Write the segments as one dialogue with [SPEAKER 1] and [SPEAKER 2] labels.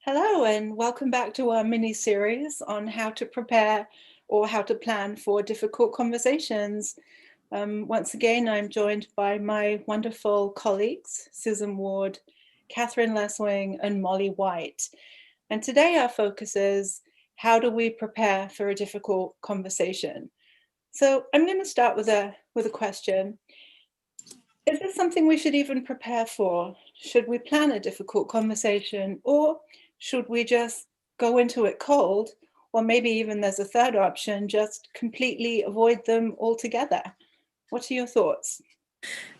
[SPEAKER 1] Hello, and welcome back to our mini series on how to prepare or how to plan for difficult conversations. Once again, I'm joined by my wonderful colleagues, Susan Ward, Catherine Leswing, and Molly White. And today our focus is how do we prepare for a difficult conversation? So I'm going to start with a question. Is this something we should even prepare for? Should we plan a difficult conversation, or should we just go into it cold? Or maybe even there's a third option, just completely avoid them altogether. What are your thoughts?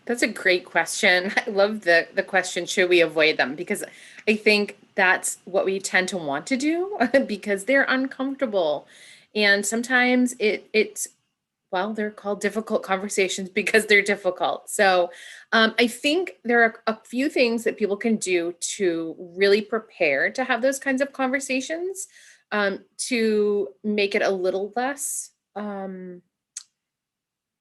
[SPEAKER 2] That's a great question. I love the question, should we avoid them? Because I think that's what we tend to want to do because they're uncomfortable. And sometimes it's well, they're called difficult conversations because they're difficult. So I think there are a few things that people can do to really prepare to have those kinds of conversations, to make it a little less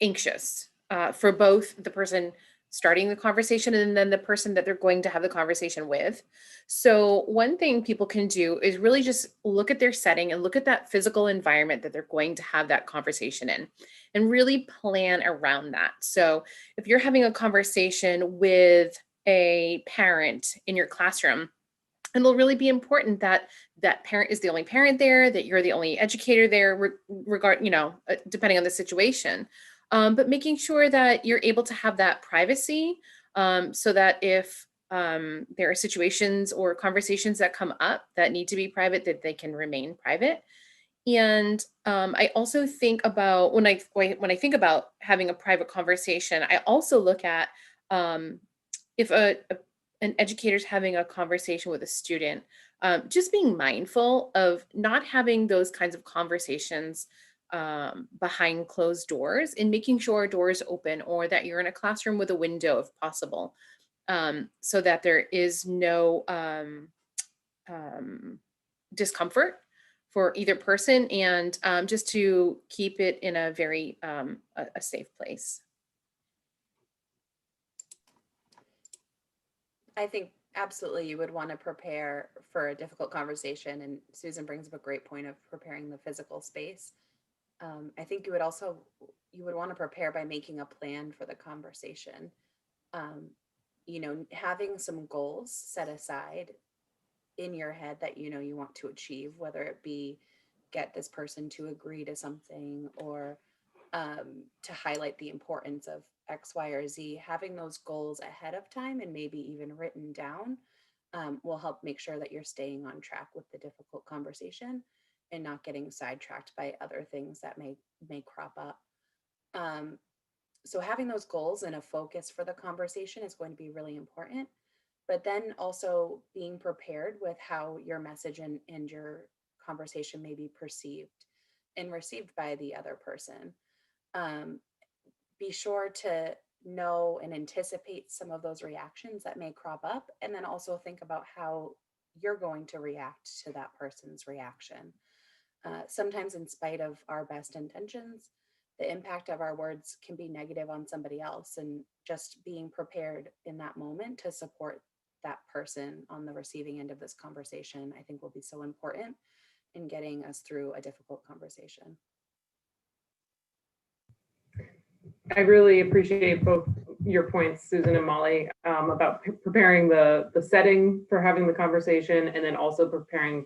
[SPEAKER 2] anxious, for both the person starting the conversation and then the person that they're going to have the conversation with. So, one thing people can do is really just look at their setting and look at that physical environment that they're going to have that conversation in and really plan around that. So, if you're having a conversation with a parent in your classroom, it'll really be important that that parent is the only parent there, that you're the only educator there, depending on the situation. But making sure that you're able to have that privacy, so that if there are situations or conversations that come up that need to be private, that they can remain private. And I also think about when I think about having a private conversation, I also look at, if an educator's having a conversation with a student, just being mindful of not having those kinds of conversations behind closed doors, and making sure doors open, or that you're in a classroom with a window if possible, so that there is no um, discomfort for either person, and just to keep it in a very a safe place.
[SPEAKER 3] I think absolutely you would want to prepare for a difficult conversation. And Susan brings up a great point of preparing the physical space. I think you would want to prepare by making a plan for the conversation. Um, Having some goals set aside in your head that you want to achieve, whether it be get this person to agree to something, or to highlight the importance of X, Y, or Z. Having those goals ahead of time and maybe even written down will help make sure that you're staying on track with the difficult conversation and not getting sidetracked by other things that may crop up. Um, so having those goals and a focus for the conversation is going to be really important. But then also being prepared with how your message and your conversation may be perceived and received by the other person. um, be sure to know and anticipate some of those reactions that may crop up, and then also think about how you're going to react to that person's reaction. Sometimes, in spite of our best intentions, the impact of our words can be negative on somebody else, and just being prepared in that moment to support that person on the receiving end of this conversation, I think will be so important in getting us through a difficult conversation.
[SPEAKER 4] I really appreciate both your points, Susan and Molly, about preparing the setting for having the conversation, and then also preparing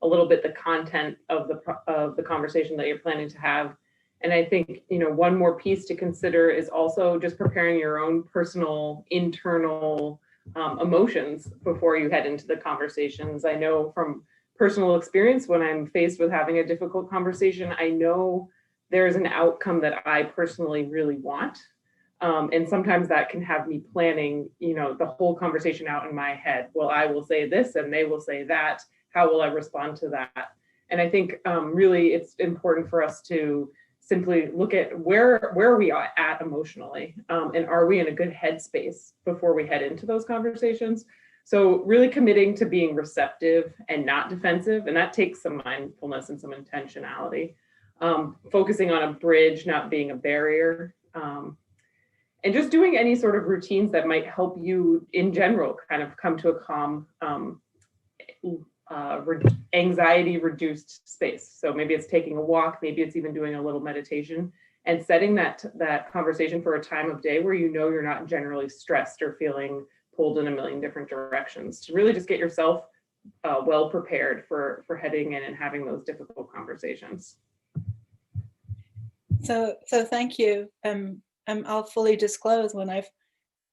[SPEAKER 4] a little bit the content of the conversation that you're planning to have. And I think one more piece to consider is also just preparing your own personal internal emotions before you head into the conversations. I know from personal experience, when I'm faced with having a difficult conversation, I know there's an outcome that I personally really want. And sometimes that can have me planning, the whole conversation out in my head. Well, I will say this and they will say that. How will I respond to that? And I think really it's important for us to simply look at where we are at emotionally, and are we in a good headspace before we head into those conversations. So really committing to being receptive and not defensive, and that takes some mindfulness and some intentionality. Focusing on a bridge, not being a barrier, and just doing any sort of routines that might help you in general kind of come to a calm anxiety reduced space. So maybe it's taking a walk, maybe it's even doing a little meditation, and setting that conversation for a time of day where you know you're not generally stressed or feeling pulled in a million different directions, to really just get yourself well prepared for heading in and having those difficult conversations.
[SPEAKER 1] So thank you. I'll fully disclose, when I've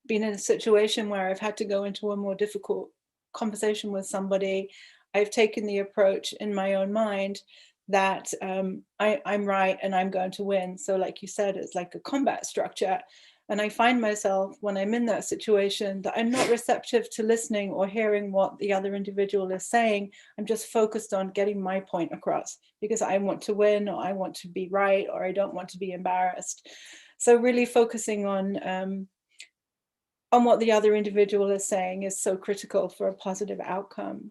[SPEAKER 1] been in a situation where I've had to go into a more difficult conversation with somebody, I've taken the approach in my own mind that I'm right and I'm going to win. So like you said, it's like a combat structure. And I find myself, when I'm in that situation, that I'm not receptive to listening or hearing what the other individual is saying. I'm just focused on getting my point across because I want to win, or I want to be right, or I don't want to be embarrassed. So really focusing on what the other individual is saying is so critical for a positive outcome.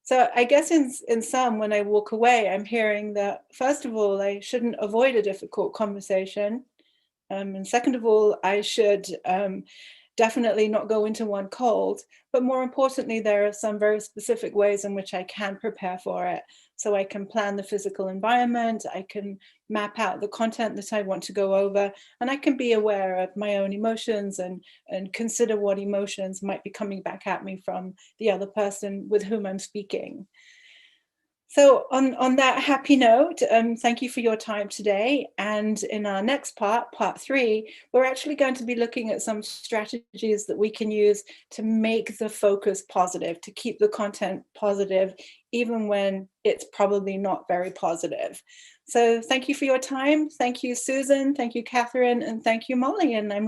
[SPEAKER 1] So I guess in sum, when I walk away, I'm hearing that, first of all, I shouldn't avoid a difficult conversation. And second of all, I should definitely not go into one cold. But more importantly, there are some very specific ways in which I can prepare for it. So I can plan the physical environment, I can map out the content that I want to go over, and I can be aware of my own emotions and consider what emotions might be coming back at me from the other person with whom I'm speaking. So on that happy note, thank you for your time today. And in our next part 3, we're actually going to be looking at some strategies that we can use to make the focus positive, to keep the content positive, even when it's probably not very positive. So thank you for your time. Thank you, Susan. Thank you, Catherine. And thank you, Molly. And I'm